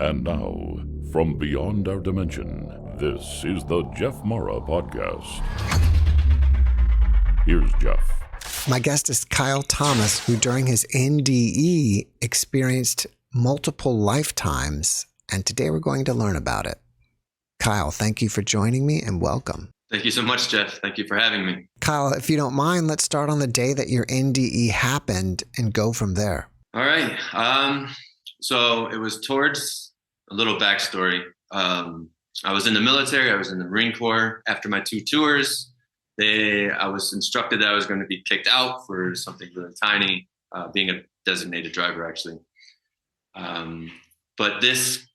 And now, from beyond our dimension, this is the JeffMara podcast. Here's Jeff. My guest is Kyel Thomas, who during his NDE experienced multiple lifetimes, and today we're going to learn about it. Kyel, thank you for joining me and welcome. Thank you so much, Jeff. Thank you for having me. Kyel, if you don't mind, let's start on the day that your NDE happened and go from there. All right. So it was towards a little backstory. I was in the military. I was in the Marine Corps. After my 2 tours, I was instructed that I was going to be kicked out for something really tiny, being a designated driver, actually. But this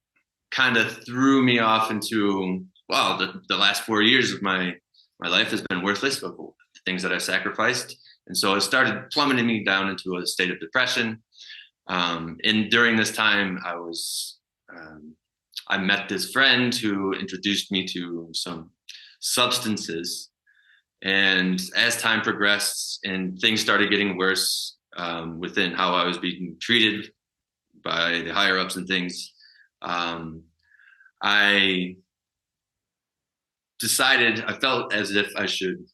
kind of threw me off into, wow, the last 4 years of my life has been worthless, of the things that I sacrificed. And so it started plummeting me down into a state of depression. And during this time, I met this friend who introduced me to some substances. And as time progressed and things started getting worse within how I was being treated by the higher ups and things, I decided, I felt as if I should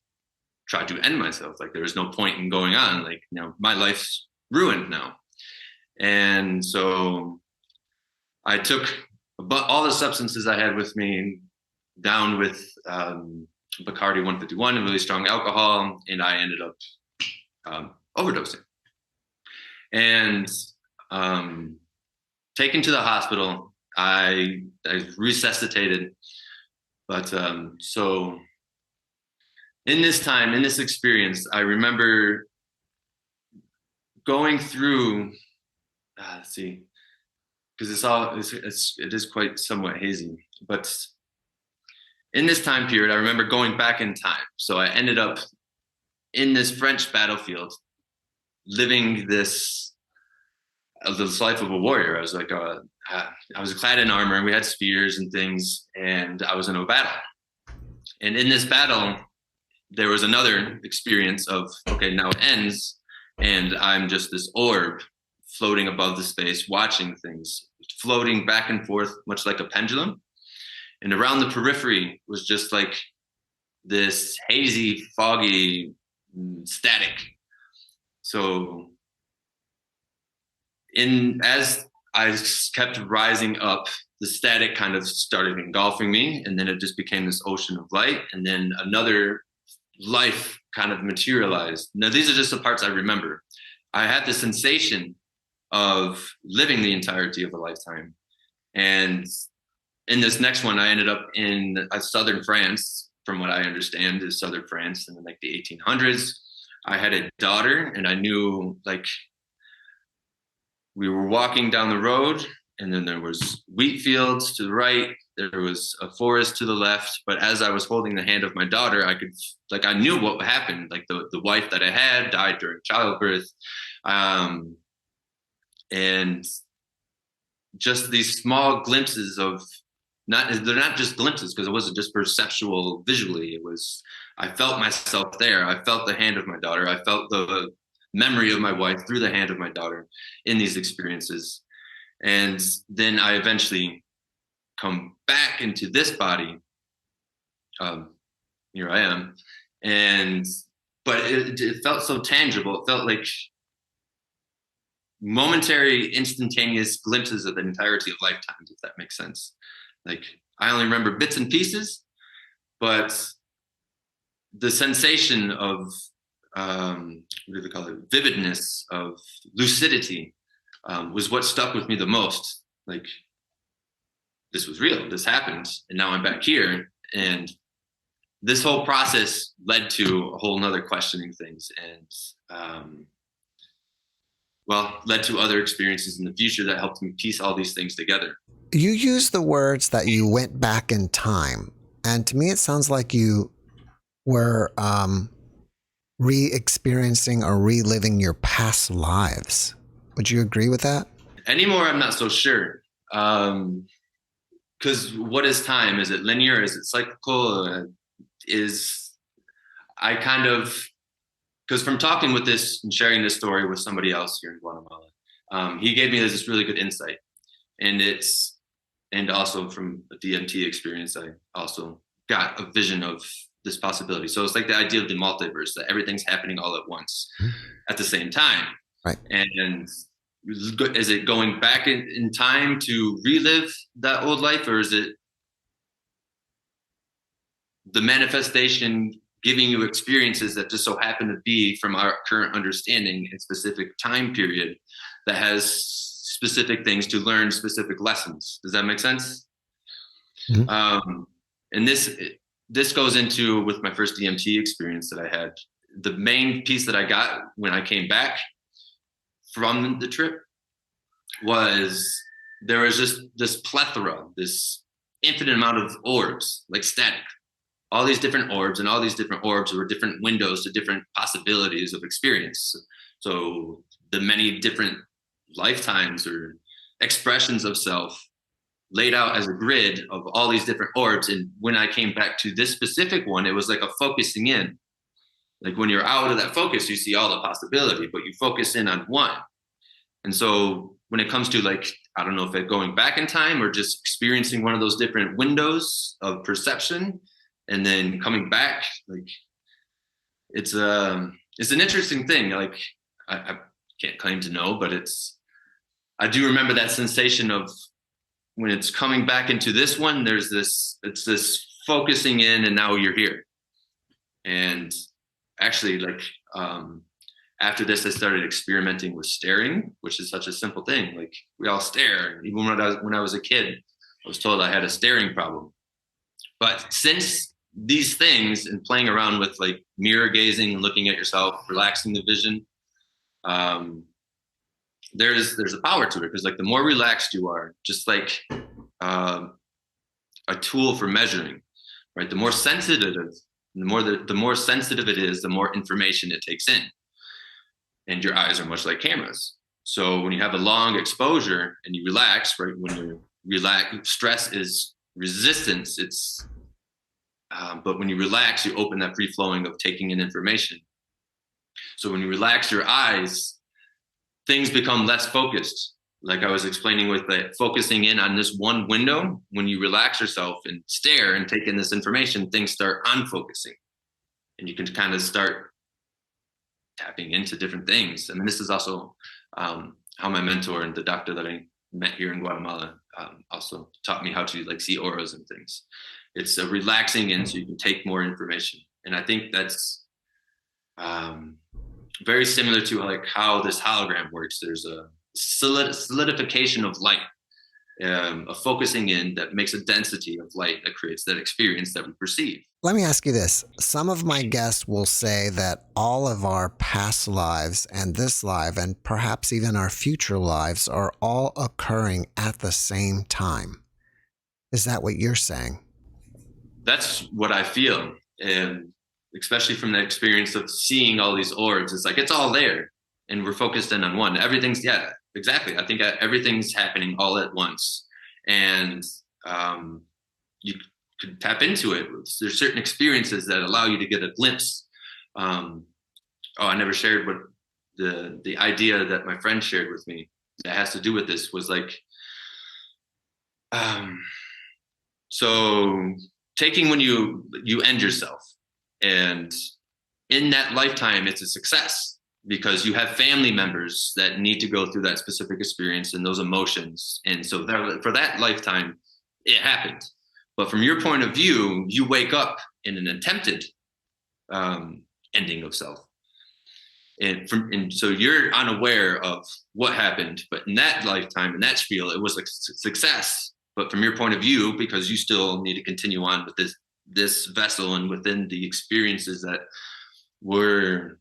try to end myself. Like there was no point in going on. Like, my life's ruined now. And so I took all the substances I had with me down with Bacardi 151 and really strong alcohol, and I ended up overdosing. And taken to the hospital, I resuscitated. But so in this experience, I remember going through, let's see, because it is quite somewhat hazy. But in this time period, I remember going back in time. So I ended up in this French battlefield, living this life of a warrior. I was like, I was clad in armor, and we had spears and things, and I was in a battle. And in this battle, there was another experience of, okay, now it ends, and I'm just this orb floating above the space, watching things, floating back and forth, much like a pendulum. And around the periphery was just like this hazy, foggy static. So as I kept rising up, the static kind of started engulfing me, and then it just became this ocean of light, and then another life kind of materialized. Now, these are just the parts I remember. I had the sensation of living the entirety of a lifetime. And in this next one, I ended up in southern France, from what I understand is southern France in like the 1800s. I had a daughter, and I knew, like, we were walking down the road, and then there was wheat fields to the right. There was a forest to the left. But as I was holding the hand of my daughter, I knew what happened. Like the wife that I had died during childbirth. And just these small glimpses of, they're not just glimpses, because it wasn't just perceptual visually. I felt myself there. I felt the hand of my daughter. I felt the memory of my wife through the hand of my daughter in these experiences. And then I eventually come back into this body. Here I am. But it felt so tangible. It felt like momentary, instantaneous glimpses of the entirety of lifetimes, if that makes sense. Like, I only remember bits and pieces, but the sensation of, what do they call it? Vividness, of lucidity, was what stuck with me the most. Like, this was real, this happened, and now I'm back here. And this whole process led to a whole nother questioning things, and led to other experiences in the future that helped me piece all these things together. You used the words that you went back in time. And to me, it sounds like you were re-experiencing or reliving your past lives. Would you agree with that? Anymore, I'm not so sure. Because what is time? Is it linear? Is it cyclical? Because from talking with this and sharing this story with somebody else here in Guatemala, he gave me this really good insight. And it's And also from a DMT experience, I also got a vision of this possibility. So it's like the idea of the multiverse, that everything's happening all at once at the same time. Right. And is it going back in time to relive that old life, or is it the manifestation giving you experiences that just so happen to be from our current understanding in specific time period that has specific things to learn specific lessons? Does that make sense? Mm-hmm. And this goes into with my first DMT experience that I had. The main piece that I got when I came back from the trip was there was just this plethora, this infinite amount of orbs, like static. All these different orbs, and all these different orbs were different windows to different possibilities of experience. So the many different lifetimes or expressions of self laid out as a grid of all these different orbs. And when I came back to this specific one, it was like a focusing in. Like when you're out of that focus, you see all the possibility, but you focus in on one. And so when it comes to like, I don't know if it's going back in time or just experiencing one of those different windows of perception and then coming back, like it's an interesting thing. Like I can't claim to know, but I do remember that sensation of when it's coming back into this one, it's this focusing in, and now you're here. And actually, like after this, I started experimenting with staring, which is such a simple thing. Like we all stare. Even when I was a kid, I was told I had a staring problem. But since these things and playing around with like mirror gazing and looking at yourself, relaxing the vision, there's a power to it, because like the more relaxed you are, just like a tool for measuring, right? The more sensitive it is, the more information it takes in. And your eyes are much like cameras. So when you have a long exposure and you relax, right? When you relax, stress is resistance. But when you relax, you open that free flowing of taking in information. So when you relax your eyes, things become less focused. Like I was explaining with the focusing in on this one window, when you relax yourself and stare and take in this information, things start unfocusing. And you can kind of start tapping into different things. I mean, this is also how my mentor and the doctor that I met here in Guatemala also taught me how to like see auras and things. It's a relaxing in so you can take more information. And I think that's very similar to like how this hologram works. There's a solidification of light, a focusing in that makes a density of light that creates that experience that we perceive. Let me ask you this. Some of my guests will say that all of our past lives and this life, and perhaps even our future lives, are all occurring at the same time. Is that what you're saying? That's what I feel. And especially from the experience of seeing all these orbs, it's like it's all there and we're focused in on one. Everything's, yeah, exactly. I think everything's happening all at once. And you could tap into it. There's certain experiences that allow you to get a glimpse. I never shared what the idea that my friend shared with me that has to do with this was like, so taking when you end yourself, and in that lifetime, it's a success because you have family members that need to go through that specific experience and those emotions. And so for that lifetime, it happened. But from your point of view, you wake up in an attempted ending of self. And so you're unaware of what happened. But in that lifetime, in that spiel, it was a success. But from your point of view, because you still need to continue on with this vessel and within the experiences that were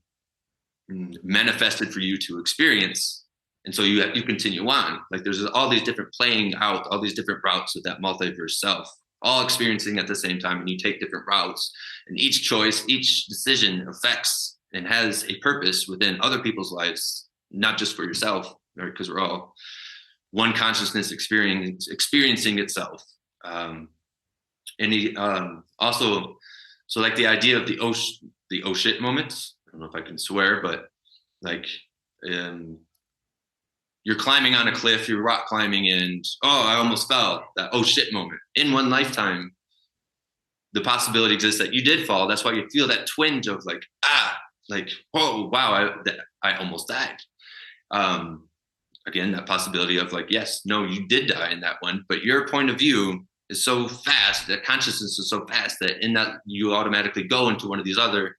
manifested for you to experience. And so you continue on. Like there's all these different playing out, all these different routes of that multiverse self, all experiencing at the same time. And you take different routes, and each choice, each decision affects and has a purpose within other people's lives, not just for yourself, right? Because we're all one consciousness experiencing itself. And he also, so like the idea of the oh shit moments, I don't know if I can swear, but like you're climbing on a cliff, you're rock climbing, and I almost fell. That oh shit moment. In one lifetime, the possibility exists that you did fall. That's why you feel that twinge of like, oh wow, I almost died. Again, that possibility of like, yes, no, you did die in that one, but your point of view is so fast, that consciousness is so fast that in that you automatically go into one of these other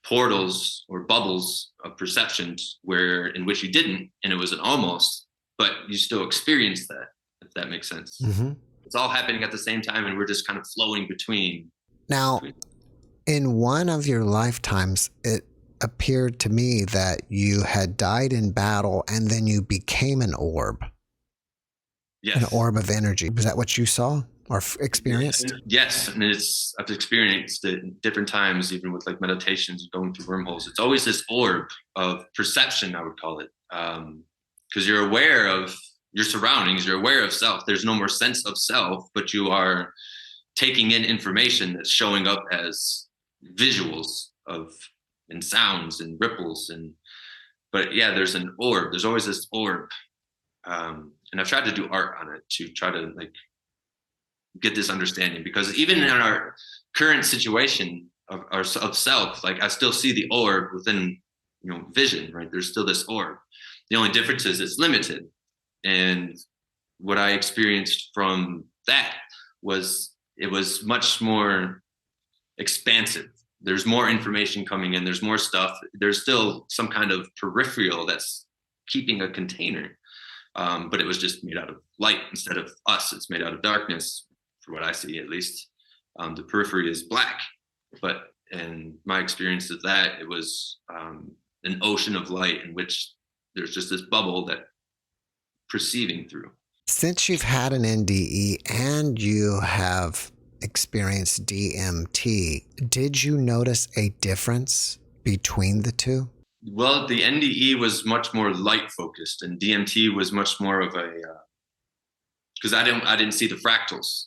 portals or bubbles of perceptions in which you didn't, and it was an almost, but you still experienced that, if that makes sense. Mm-hmm. It's all happening at the same time, and we're just kind of flowing between. Now, in one of your lifetimes, it appeared to me that you had died in battle and then you became an orb. Yes. An orb of energy. Was that what you saw or experienced? Yes. And I've experienced it in different times, even with like meditations and going through wormholes. It's always this orb of perception, I would call it. Because you're aware of your surroundings, you're aware of self. There's no more sense of self, but you are taking in information that's showing up as visuals and sounds and ripples. But yeah, there's an orb. There's always this orb. And I've tried to do art on it to try to like get this understanding, because even in our current situation of self, like I still see the orb within, vision, right? There's still this orb. The only difference is it's limited. And what I experienced from that was it was much more expansive. There's more information coming in. There's more stuff. There's still some kind of peripheral that's keeping a container. But it was just made out of light instead of us. It's made out of darkness, for what I see at least. The periphery is black. But in my experience of that, it was an ocean of light in which there's just this bubble that perceiving through. Since you've had an NDE and you have experienced DMT, did you notice a difference between the two? Well, the NDE was much more light focused, and DMT was much more of a because I didn't see the fractals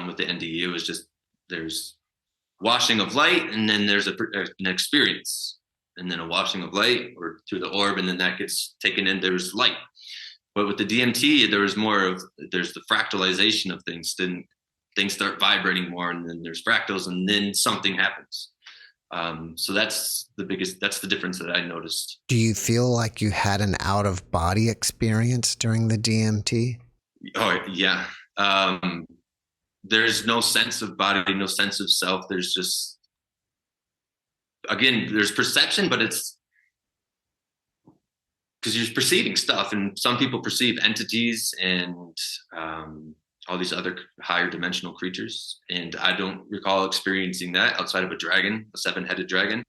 with the NDE. It was just there's washing of light, and then there's an experience, and then a washing of light or through the orb, and then that gets taken in. There's light, but with the DMT, there was more of there's the fractalization of things. Then things start vibrating more, and then there's fractals, and then something happens. So that's the difference that I noticed. Do you feel like you had an out of body experience during the DMT? Oh yeah. There's no sense of body, no sense of self. There's just, again, there's perception, but it's because you're perceiving stuff, and some people perceive entities and, all these other higher dimensional creatures. And I don't recall experiencing that outside of a dragon, a 7-headed dragon,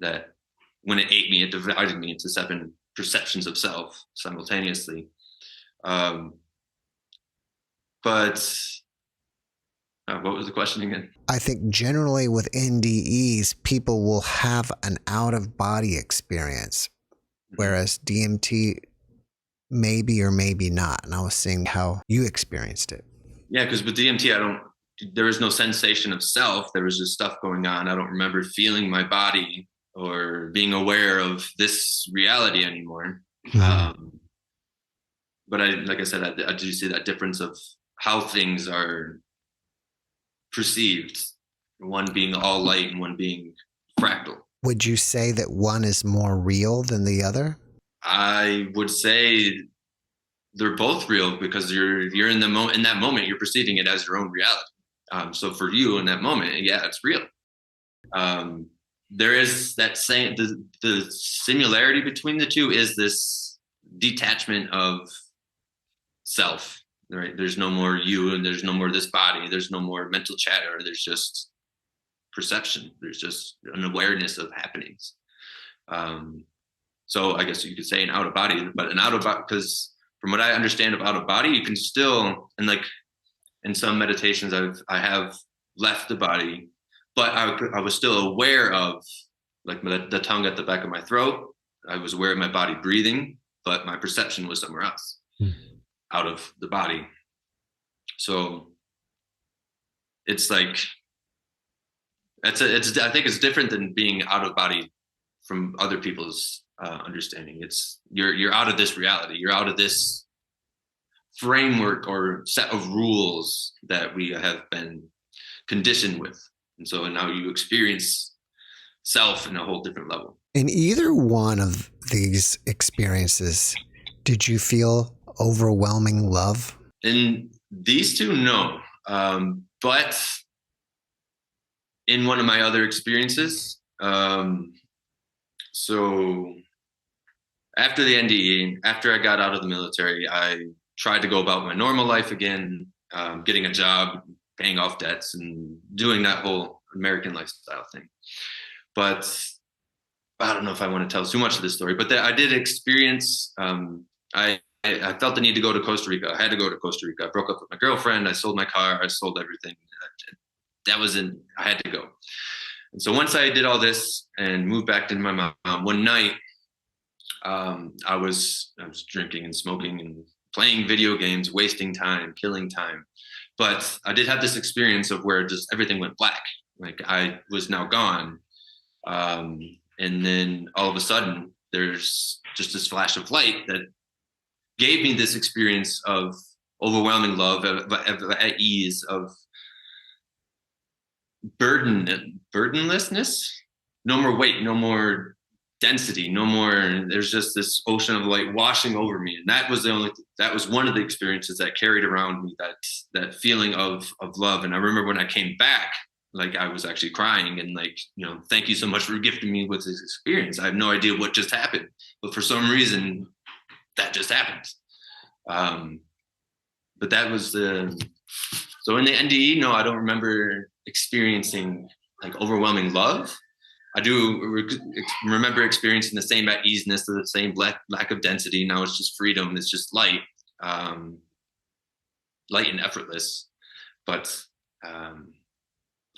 that when it ate me, it divided me into 7 perceptions of self simultaneously. But what was the question again? I think generally with NDEs, people will have an out of body experience, whereas DMT maybe or maybe not. And I was seeing how you experienced it. Yeah, because with DMT, there was no sensation of self. There was just stuff going on. I don't remember feeling my body or being aware of this reality anymore. Mm-hmm. But like I said, I do see that difference of how things are perceived. One being all light and one being fractal. Would you say that one is more real than the other? I would say they're both real, because you're in the moment. In that moment, you're perceiving it as your own reality. So for you in that moment, yeah, it's real. There is that same the similarity between the two is this detachment of self. Right? There's no more you, and there's no more this body. There's no more mental chatter. There's just perception. There's just an awareness of happenings. So I guess you could say an out of body, but an out of body, because from what I understand of out of body, you can still, and like in some meditations, I have left the body, but I was still aware of like the tongue at the back of my throat. I was aware of my body breathing, but my perception was somewhere else, out of the body. So it's like, I think it's different than being out of body from other people's understanding. It's you're out of this reality. You're out of this framework or set of rules that we have been conditioned with. And so now you experience self in a whole different level. In either one of these experiences, did you feel overwhelming love? In these two, no. But in one of my other experiences, so after the NDE, after I got out of the military, I tried to go about my normal life again, getting a job, paying off debts, and doing that whole American lifestyle thing. But I don't know if I want to tell too much of this story, but I did experience, I felt the need to go to Costa Rica. I had to go to Costa Rica. I broke up with my girlfriend. I sold my car. I sold everything. I had to go. And so once I did all this and moved back to my mom, one night, I was drinking and smoking and playing video games, wasting time, killing time. But I did have this experience of where just everything went black. Like I was now gone. And then all of a sudden there's just this flash of light that gave me this experience of overwhelming love, at ease, of burdenlessness, no more weight, no more density, no more, there's just this ocean of light washing over me. And that was one of the experiences that carried around me, that feeling of love. And I remember when I came back, like I was actually crying and like, thank you so much for gifting me with this experience. I have no idea what just happened, but for some reason that just happened. But that was so in the NDE, no, I don't remember experiencing like overwhelming love. I do remember experiencing the same at easiness, the same lack of density. Now it's just freedom. It's just light, light and effortless. But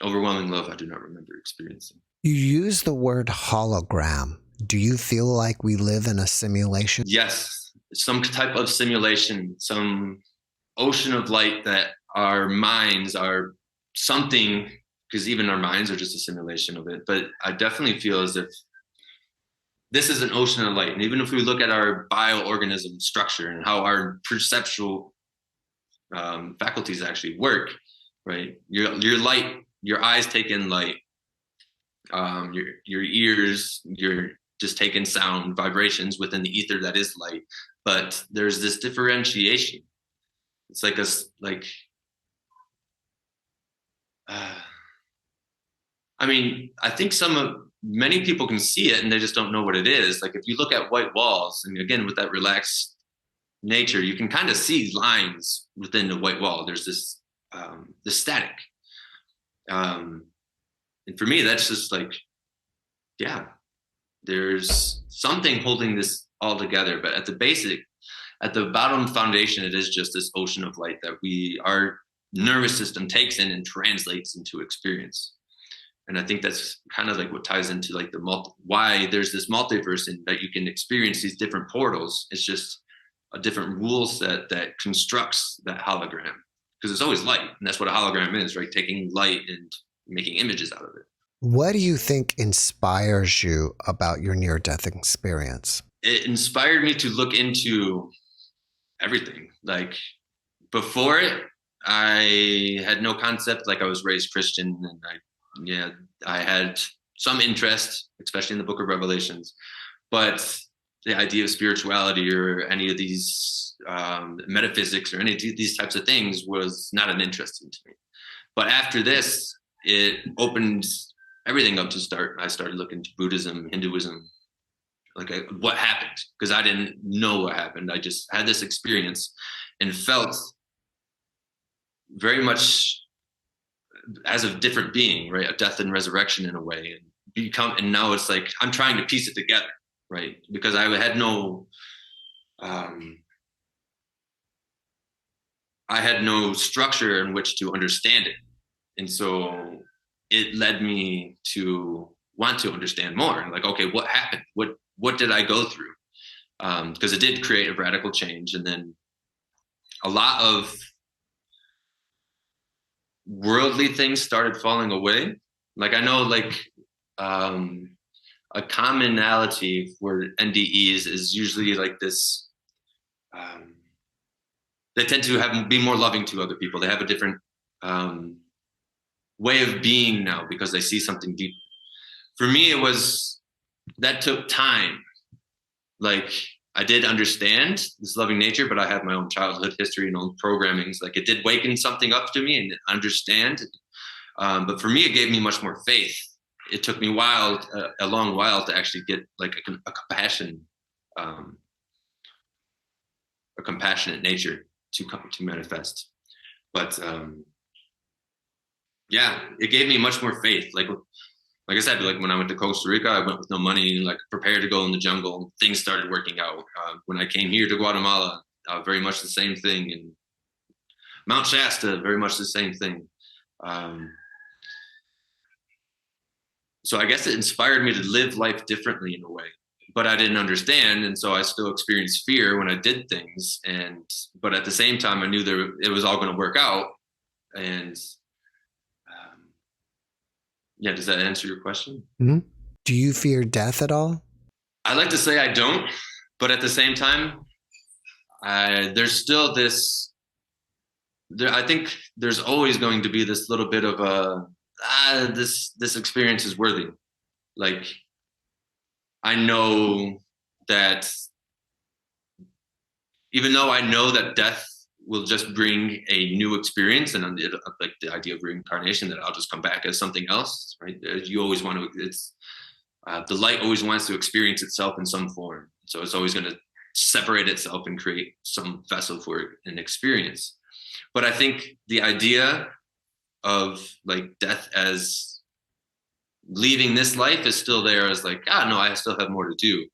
overwhelming love, I do not remember experiencing. You use the word hologram. Do you feel like we live in a simulation? Yes, some type of simulation, some ocean of light that our minds are something, because even our minds are just a simulation of it. But I definitely feel as if this is an ocean of light. And even if we look at our bioorganism structure and how our perceptual faculties actually work, right? Your light, your eyes take in light, your ears, you're just taking sound, vibrations within the ether that is light. But there's this differentiation. It's like I think many people can see it and they just don't know what it is. Like if you look at white walls, and again, with that relaxed nature, you can kind of see lines within the white wall. There's this static. And for me, that's just like, yeah, there's something holding this all together. But at the bottom foundation, it is just this ocean of light that our nervous system takes in and translates into experience. And I think that's kind of like what ties into like why there's this multiverse and that you can experience these different portals. It's just a different rule set that constructs that hologram, because it's always light. And that's what a hologram is, right? Taking light and making images out of it. What do you think inspires you about your near-death experience? It inspired me to look into everything. Like before it, I had no concept. Like I was raised Christian, and I had some interest, especially in the Book of Revelations, but the idea of spirituality or any of these metaphysics or any of these types of things was not an interest to me. But after this, it opened everything up I started looking to Buddhism, Hinduism, like what happened, because I didn't know what happened. I just had this experience and felt very much as a different being, right? A death and resurrection in a way, and now it's like I'm trying to piece it together, right? Because I had no structure in which to understand it, and so it led me to want to understand more. Like, okay, what happened? What did I go through? Because it did create a radical change, and then a lot of worldly things started falling away. Like I know, like a a commonality for NDEs is usually like this. They tend to be more loving to other people. They have a different way of being now because they see something deep. For me, that took time. Like, I did understand this loving nature, but I had my own childhood history and own programmings. Like, it did waken something up to me and understand. But for me, it gave me much more faith. It took me a long while to actually get like a compassionate nature to manifest. But yeah, it gave me much more faith. Like I said, like when I went to Costa Rica, I went with no money, like prepared to go in the jungle. Things started working out. When I came here to Guatemala, very much the same thing. And Mount Shasta, very much the same thing. So I guess it inspired me to live life differently in a way, but I didn't understand. And so I still experienced fear when I did things. But at the same time, I knew it was all going to work out. And yeah, does that answer your question? Mm-hmm. Do you fear death at all? I like to say I don't, but at the same time, there's still this, I think there's always going to be this little bit of this experience is worthy. Like, I know that even though I know that death will just bring a new experience, and like the idea of reincarnation, that I'll just come back as something else, right? You always want to, the light always wants to experience itself in some form. So it's always going to separate itself and create some vessel for an experience. But I think the idea of like death as leaving this life is still there as like, no, I still have more to do.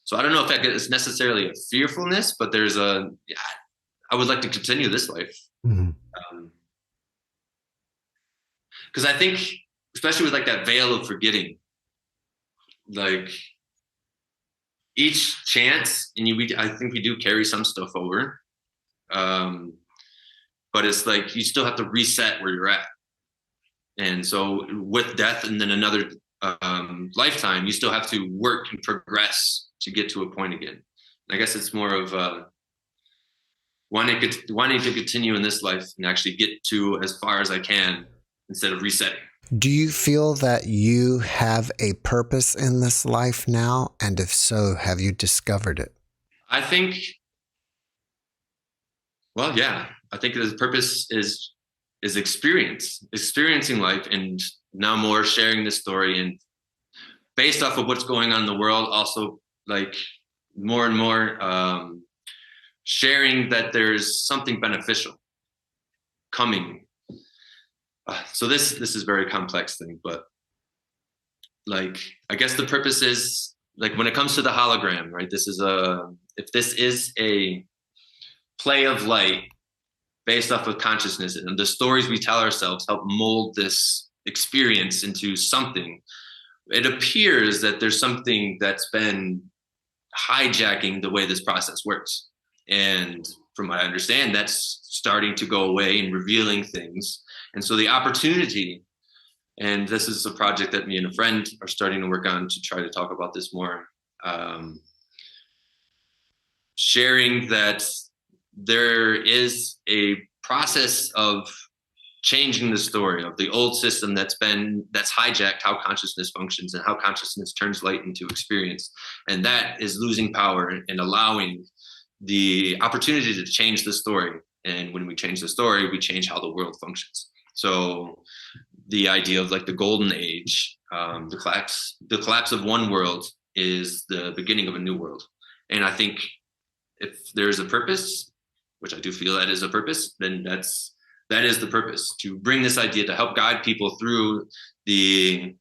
So I don't know if that is necessarily a fearfulness, but there's I would like to continue this life. Mm-hmm. Because I think, especially with like that veil of forgetting, like each chance, and I think we do carry some stuff over. But it's like you still have to reset where you're at. And so with death and then another lifetime, you still have to work and progress to get to a point again. I guess it's more of wanting to continue in this life and actually get to as far as I can instead of resetting. Do you feel that you have a purpose in this life now? And if so, have you discovered it? I think, well, yeah. I think the purpose is experiencing life, and now more sharing this story, and based off of what's going on in the world, also like more and more sharing that there's something beneficial coming. So this is a very complex thing, but like I guess the purpose is like when it comes to the hologram, right? If this is a play of light based off of consciousness, and the stories we tell ourselves help mold this experience into something, it appears that there's something that's been hijacking the way this process works. And from what I understand, that's starting to go away and revealing things. And so the opportunity, and this is a project that me and a friend are starting to work on to try to talk about this more, sharing that there is a process of changing the story of the old system that's hijacked how consciousness functions and how consciousness turns light into experience. And that is losing power and allowing the opportunity to change the story. And when we change the story, we change how the world functions. So the idea of like the golden age, the collapse of one world is the beginning of a new world. And I think if there's a purpose, which I do feel that is a purpose, then that is the purpose, to bring this idea to help guide people through the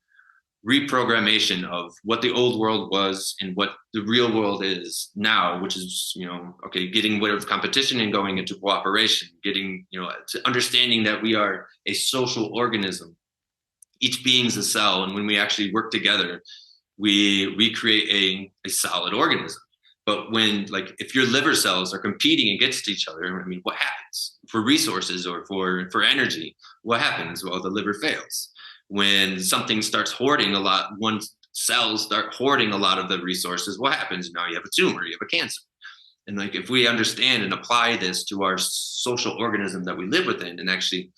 reprogrammation of what the old world was and what the real world is now, which is, getting rid of competition and going into cooperation, getting, to understanding that we are a social organism. Each being's a cell. And when we actually work together, we create a solid organism. But when, like, if your liver cells are competing against each other, I mean, what happens for resources or for energy? What happens? Well, the liver fails. When something starts hoarding a lot, one cells start hoarding a lot of the resources, what happens? Now you have a tumor, you have a cancer. And like, if we understand and apply this to our social organism that we live within, and actually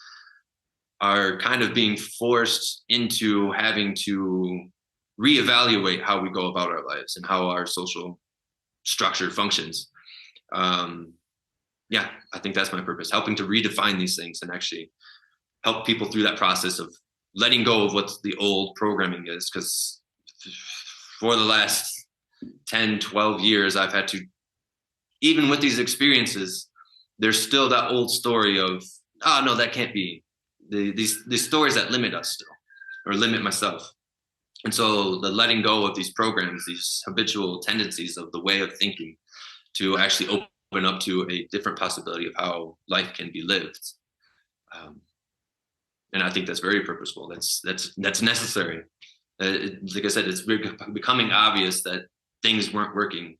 are kind of being forced into having to reevaluate how we go about our lives and how our social structure functions. Yeah, I think that's my purpose, helping to redefine these things and actually help people through that process of letting go of what the old programming is. Because for the last 10, 12 years, I've had to, even with these experiences, there's still that old story of, oh, no, that can't be. These stories that limit us still, or limit myself. And so the letting go of these programs, these habitual tendencies of the way of thinking, to actually open up to a different possibility of how life can be lived. And I think that's very purposeful. That's necessary. Like I said, it's becoming obvious that things weren't working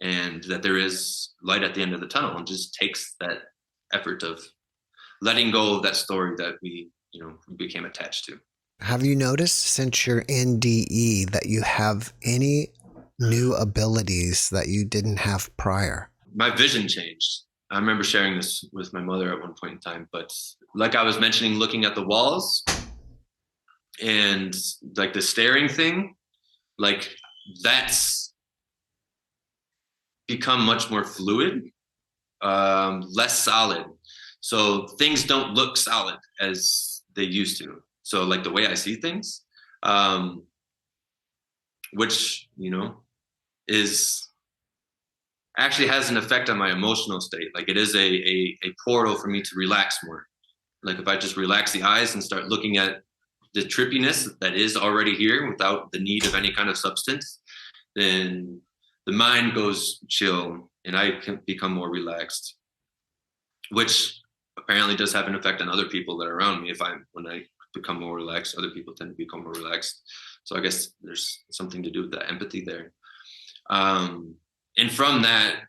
and that there is light at the end of the tunnel, and just takes that effort of letting go of that story that we became attached to. Have you noticed since your NDE that you have any new abilities that you didn't have prior? My vision changed. I remember sharing this with my mother at one point in time, but like I was mentioning, looking at the walls and like the staring thing, like that's become much more fluid, less solid. So things don't look solid as they used to. So like the way I see things, which, is actually has an effect on my emotional state. Like it is a portal for me to relax more. Like if I just relax the eyes and start looking at the trippiness that is already here without the need of any kind of substance, then the mind goes chill and I can become more relaxed, which apparently does have an effect on other people that are around me. When I become more relaxed, other people tend to become more relaxed. So I guess there's something to do with that empathy there. And from that,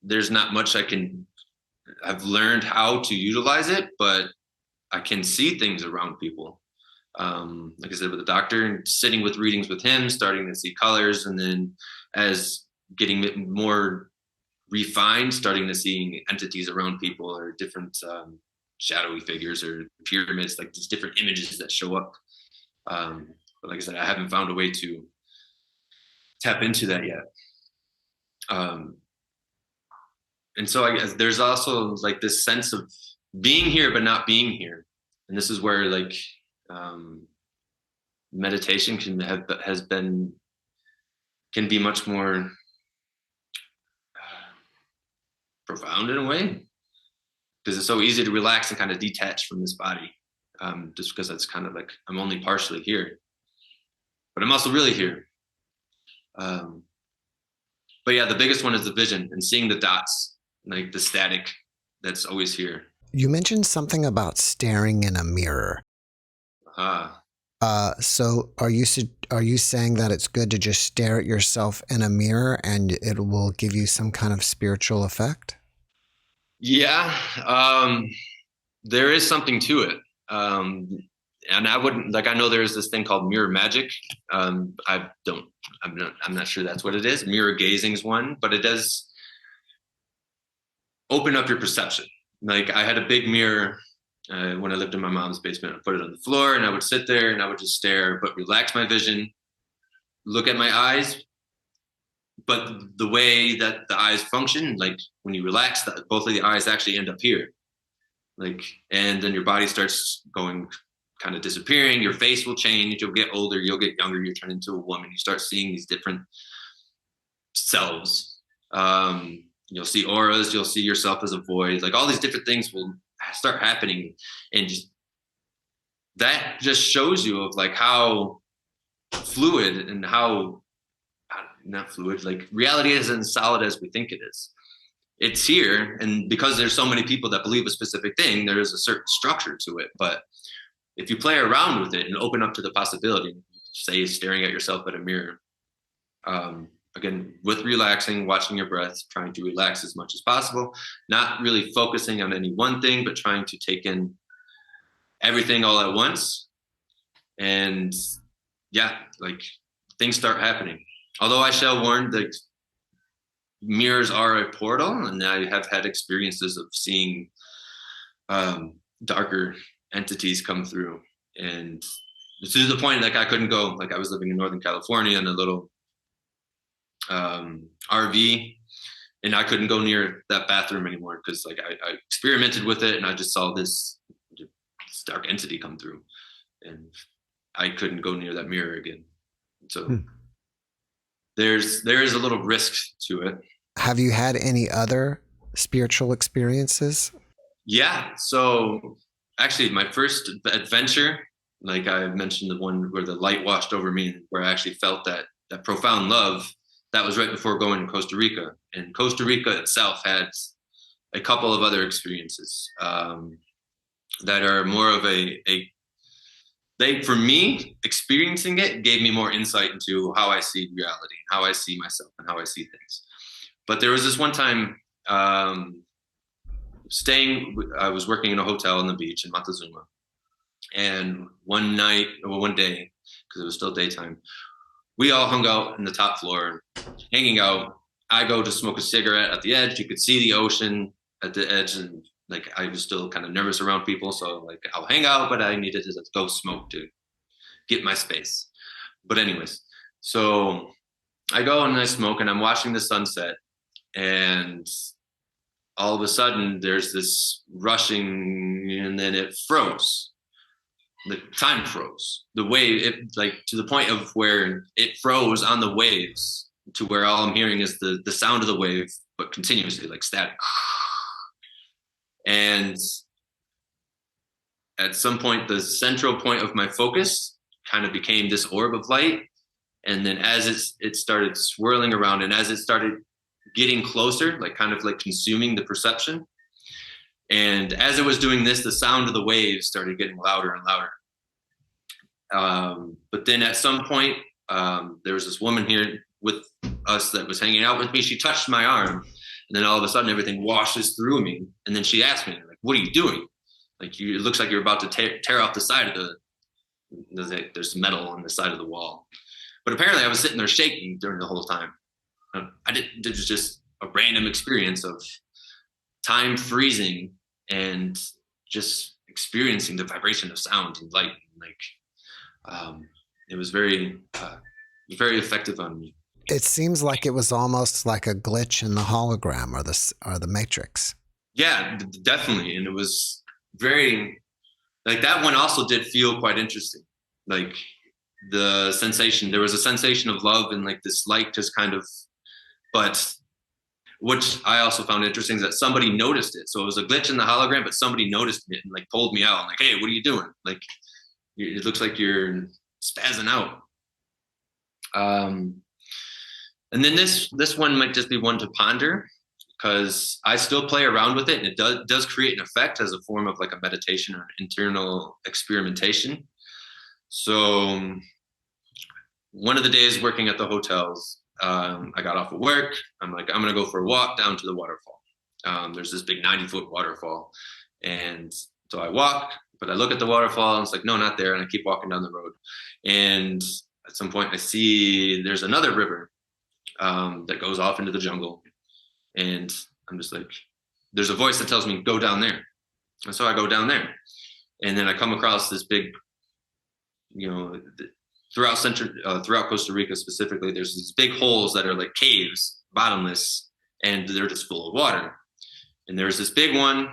there's not much I've learned how to utilize it, but I can see things around people. Like I said, with the doctor, and sitting with readings with him, starting to see colors, and then as getting more refined, starting to seeing entities around people, or different shadowy figures or pyramids, like these different images that show up. But like I said, I haven't found a way to tap into that yet. And so I guess there's also like this sense of being here but not being here, and this is where like meditation can be much more profound in a way, because it's so easy to relax and kind of detach from this body, just because it's kind of like I'm only partially here, but I'm also really here. But yeah, the biggest one is the vision and seeing the dots, like the static that's always here. You mentioned something about staring in a mirror. So are you saying that it's good to just stare at yourself in a mirror and it will give you some kind of spiritual effect? Yeah, there is something to it. And I wouldn't, like, I know there's this thing called mirror magic. I'm not sure that's what it is. Mirror gazing is one, but it does open up your perception. Like I had a big mirror when I lived in my mom's basement. I put it on the floor and I would sit there and I would just stare, but relax my vision, look at my eyes. But the way that the eyes function, like when you relax, both of the eyes actually end up here. Like, and then your body starts going, kind of disappearing. Your face will change. You'll get older. You'll get younger. You turn into a woman. You start seeing these different selves. You'll see auras. You'll see yourself as a void. Like all these different things will start happening, and that just shows you of like how fluid and how not fluid, like reality isn't as solid as we think it is. It's here, and because there's so many people that believe a specific thing, there is a certain structure to it. But if you play around with it and open up to the possibility, say staring at yourself at a mirror, again, with relaxing, watching your breath, trying to relax as much as possible, not really focusing on any one thing, but trying to take in everything all at once. And yeah, like things start happening. Although I shall warn that mirrors are a portal, and I have had experiences of seeing darker entities come through, and to the point like I couldn't go. Like I was living in Northern California in a little RV, and I couldn't go near that bathroom anymore because like I experimented with it, and I just saw this dark entity come through, and I couldn't go near that mirror again. So there is a little risk to it. Have you had any other spiritual experiences? Yeah. So actually my first adventure, like I mentioned, the one where the light washed over me, where I actually felt that profound love, that was right before going to Costa Rica. And Costa Rica itself had a couple of other experiences that are more of for me, experiencing it gave me more insight into how I see reality, how I see myself, and how I see things. But there was this one time I was working in a hotel on the beach in Montezuma. And one day, because it was still daytime, we all hung out in the top floor, hanging out. I go to smoke a cigarette at the edge. You could see the ocean at the edge, and like I was still kind of nervous around people, so like I'll hang out, but I needed to go smoke to get my space. But anyways, so I go and I smoke, and I'm watching the sunset, and all of a sudden there's this rushing, and then it froze. The time froze. The wave, it like to the point of where it froze on the waves, to where all I'm hearing is the sound of the wave, but continuously, like static. And at some point, the central point of my focus kind of became this orb of light. And then as it started swirling around, and as it started getting closer, like kind of like consuming the perception. And as it was doing this, the sound of the waves started getting louder and louder. But then at some point, there was this woman here with us that was hanging out with me. She touched my arm, and then all of a sudden everything washes through me. And then she asked me, like, "What are you doing? Like, it looks like you're about to tear off the side of there's metal on the side of the wall." But apparently I was sitting there shaking during the whole time. It was just a random experience of time freezing and just experiencing the vibration of sound and light. Like, it was very effective on me. It seems like it was almost like a glitch in the hologram or the matrix. Yeah, definitely. And it was very, like, that one also did feel quite interesting. Like there was a sensation of love and like this light just kind of, but which I also found interesting is that somebody noticed it. So it was a glitch in the hologram, but somebody noticed it and like pulled me out. I'm like, "Hey, what are you doing? Like, it looks like you're spazzing out." And then this one might just be one to ponder, because I still play around with it, and it does create an effect as a form of like a meditation or internal experimentation. So one of the days working at the hotels, I got off of work. I'm like, I'm going to go for a walk down to the waterfall. There's this big 90-foot waterfall. And so I walk, but I look at the waterfall and it's like, no, not there. And I keep walking down the road. And at some point I see there's another river that goes off into the jungle. And I'm just like, there's a voice that tells me, go down there. And so I go down there. And then I come across this big, throughout Costa Rica specifically, there's these big holes that are like caves, bottomless, and they're just full of water. And there's this big one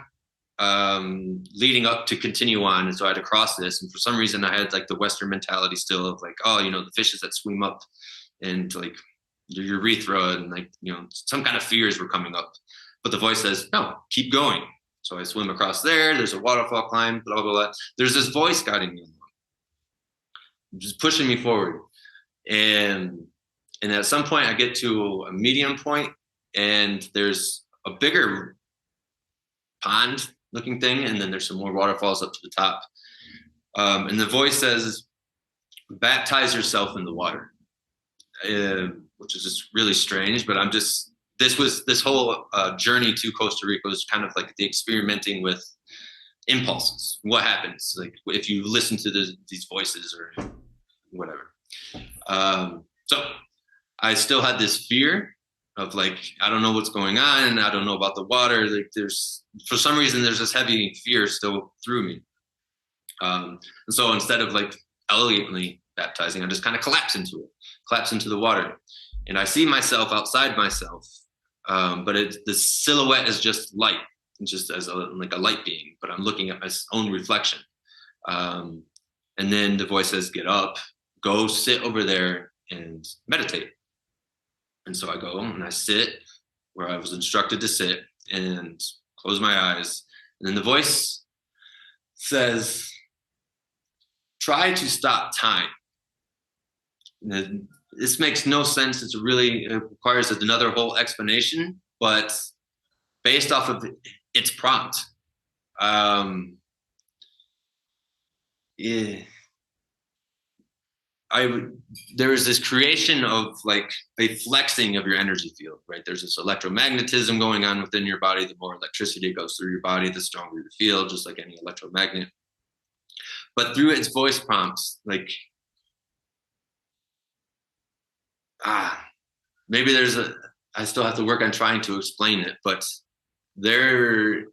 leading up to continue on. And so I had to cross this. And for some reason I had like the Western mentality still of like, oh, the fishes that swim up and like your urethra and like, some kind of fears were coming up. But the voice says, no, keep going. So I swim across there. There's a waterfall climb, blah, blah, blah. There's this voice guiding me along, just pushing me forward. And at some point I get to a medium point, and there's a bigger pond looking thing. And then there's some more waterfalls up to the top. And the voice says, baptize yourself in the water, which is just really strange. But this whole journey to Costa Rica was kind of like the experimenting with impulses. What happens like if you listen to these voices or whatever. So I still had this fear of like, I don't know what's going on, and I don't know about the water. Like for some reason, there's this heavy fear still through me. And so instead of like elegantly baptizing, I just kind of collapse into the water. And I see myself outside myself, but the silhouette is just light, just as like a light being, but I'm looking at my own reflection. And then the voice says, get up, go sit over there and meditate. And so I go and I sit where I was instructed to sit and close my eyes. And then the voice says, try to stop time. And this makes no sense. It requires another whole explanation, but based off of its prompt, there is this creation of like a flexing of your energy field, right? There's this electromagnetism going on within your body. The more electricity goes through your body, the stronger the field, just like any electromagnet. But through its voice prompts, like, maybe I still have to work on trying to explain it, but there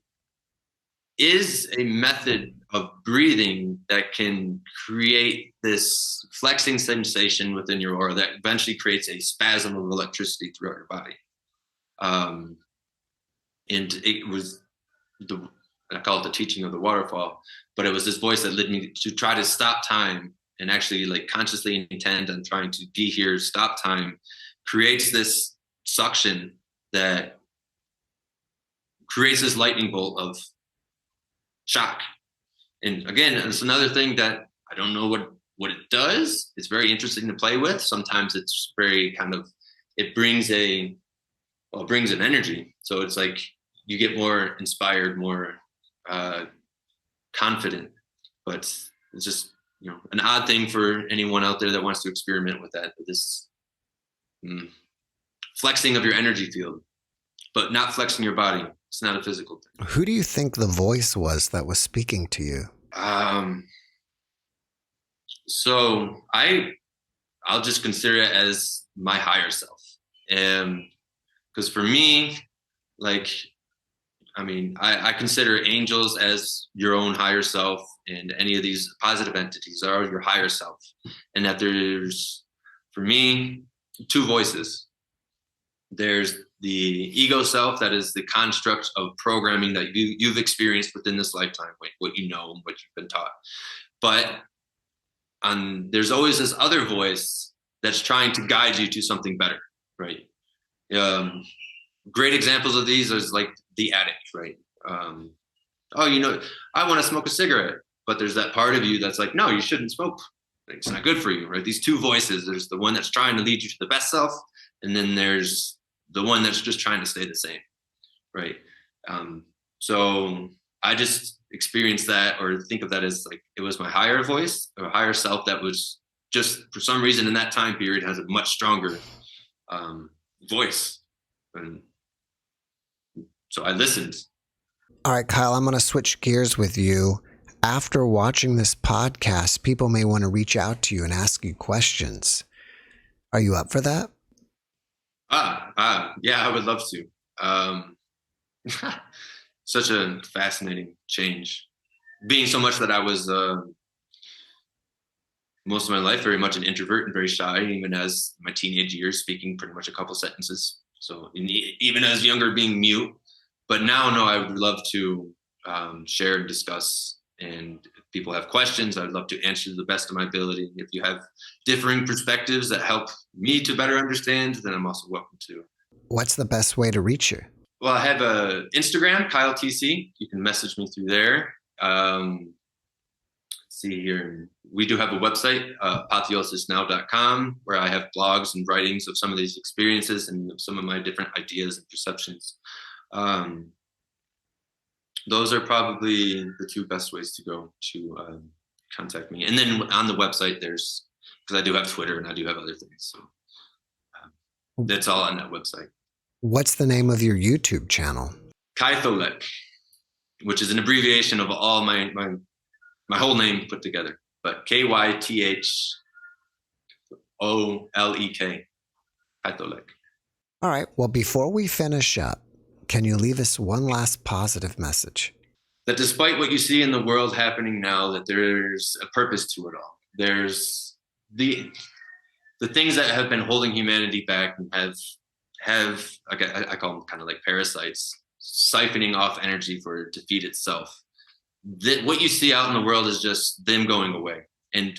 is a method of breathing that can create this flexing sensation within your aura that eventually creates a spasm of electricity throughout your body. And it was I call it the teaching of the waterfall, but it was this voice that led me to try to stop time and actually like consciously intend on trying to be here, stop time, creates this suction that creates this lightning bolt of shock. And again, it's another thing that I don't know what it does. It's very interesting to play with. Sometimes it's very it brings an energy. So it's like you get more inspired, more confident, but it's just, an odd thing for anyone out there that wants to experiment with that, this flexing of your energy field, but not flexing your body. It's not a physical thing. Who do you think the voice was that was speaking to you? So I'll just consider it as my higher self. Because for me, I consider angels as your own higher self, and any of these positive entities are your higher self. And that there's, for me, two voices. There's the ego self, that is the construct of programming that you've experienced within this lifetime, like what you know and what you've been taught. But there's always this other voice that's trying to guide you to something better, right? Great examples of these is like the addict, right? I want to smoke a cigarette, but there's that part of you that's like, no, you shouldn't smoke. It's not good for you, right? These two voices, there's the one that's trying to lead you to the best self, and then there's the one that's just trying to stay the same, right? So I just experienced that, or think of that as like, it was my higher voice or higher self that was just, for some reason in that time period, has a much stronger voice. And so I listened. All right, Kyel, I'm going to switch gears with you. After watching this podcast, people may want to reach out to you and ask you questions. Are you up for that? Yeah, I would love to. Such a fascinating change. Being so much that I was most of my life very much an introvert and very shy, even as my teenage years, speaking pretty much a couple sentences. So even as younger, being mute. But now, no, I would love to share and discuss. And if people have questions, I'd love to answer to the best of my ability. If you have differing perspectives that help me to better understand, then I'm also welcome to. What's the best way to reach you? Well, I have a Instagram, Kyel TC. You can message me through there. Let's see here. We do have a website, apotheosisnow.com, where I have blogs and writings of some of these experiences and some of my different ideas and perceptions. Those are probably the two best ways to go to contact me. And then on the website, because I do have Twitter and I do have other things. So that's all on that website. What's the name of your YouTube channel? Kytholek, which is an abbreviation of all my whole name put together. But KYTH. Olek. Katolek. All right. Well, before we finish up, can you leave us one last positive message? That despite what you see in the world happening now, that there's a purpose to it all. There's the things that have been holding humanity back and have I call them kind of like parasites, siphoning off energy to feed itself. What you see out in the world is just them going away. And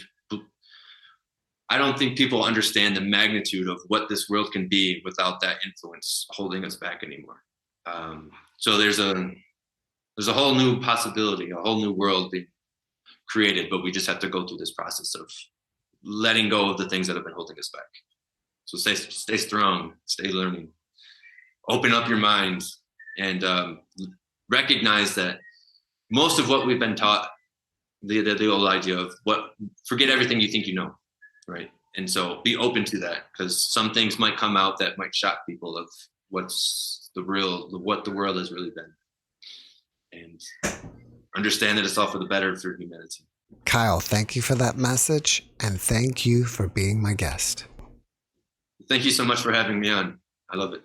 I don't think people understand the magnitude of what this world can be without that influence holding us back anymore. So there's a whole new possibility, a whole new world being created, but we just have to go through this process of letting go of the things that have been holding us back. So stay strong, stay learning, open up your mind, and recognize that most of what we've been taught, the old idea of forget everything you think you know, right? And so be open to that, because some things might come out that might shock people of what the world has really been. And understand that it's all for the better for humanity. Kyel, thank you for that message, and thank you for being my guest. Thank you so much for having me on. I love it.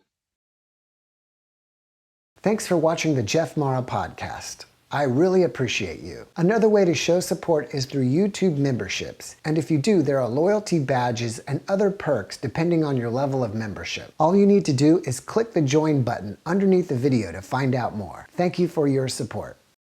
Thanks for watching the JeffMara podcast. I really appreciate you. Another way to show support is through YouTube memberships. And if you do, there are loyalty badges and other perks depending on your level of membership. All you need to do is click the join button underneath the video to find out more. Thank you for your support.